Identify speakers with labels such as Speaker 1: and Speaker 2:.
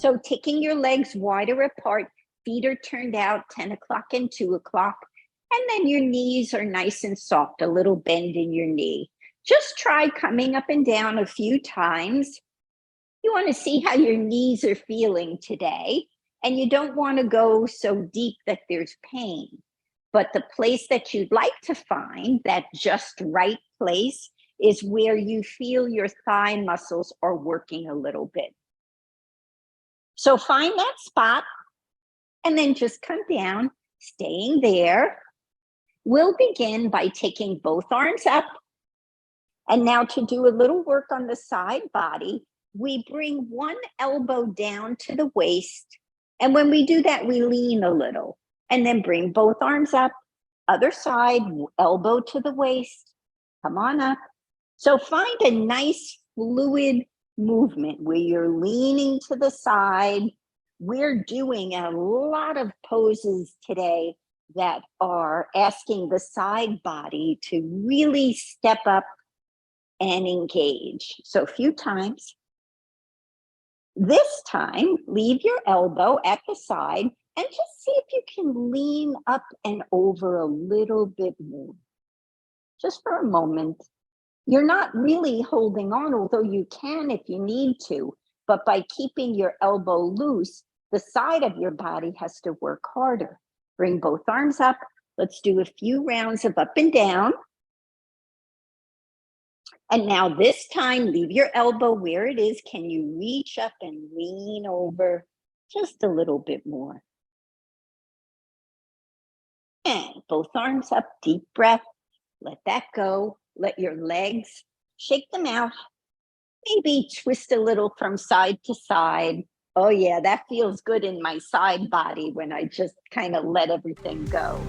Speaker 1: So taking your legs wider apart, feet are turned out 10 o'clock and 2 o'clock, and then your knees are nice and soft, a little bend in your knee. Just try coming up and down a few times. You want to see how your knees are feeling today, and you don't want to go so deep that there's pain. But the place that you'd like to find, that just right place, is where you feel your thigh muscles are working a little bit. So find that spot and then just come down, staying there. We'll begin by taking both arms up. And now to do a little work on the side body, we bring one elbow down to the waist. And when we do that, we lean a little and then bring both arms up, other side, elbow to the waist, come on up. So find a nice fluid movement where you're leaning to the side. We're doing a lot of poses today that are asking the side body to really step up and engage. So a few times. This time, leave your elbow at the side and just see if you can lean up and over a little bit more. Just for a moment. You're not really holding on, although you can if you need to, but by keeping your elbow loose, the side of your body has to work harder. Bring both arms up. Let's do a few rounds of up and down. And now this time, leave your elbow where it is. Can you reach up and lean over just a little bit more? And both arms up, deep breath. Let that go. Let your legs shake them out. Maybe twist a little from side to side. Oh yeah, that feels good in my side body when I just kind of let everything go.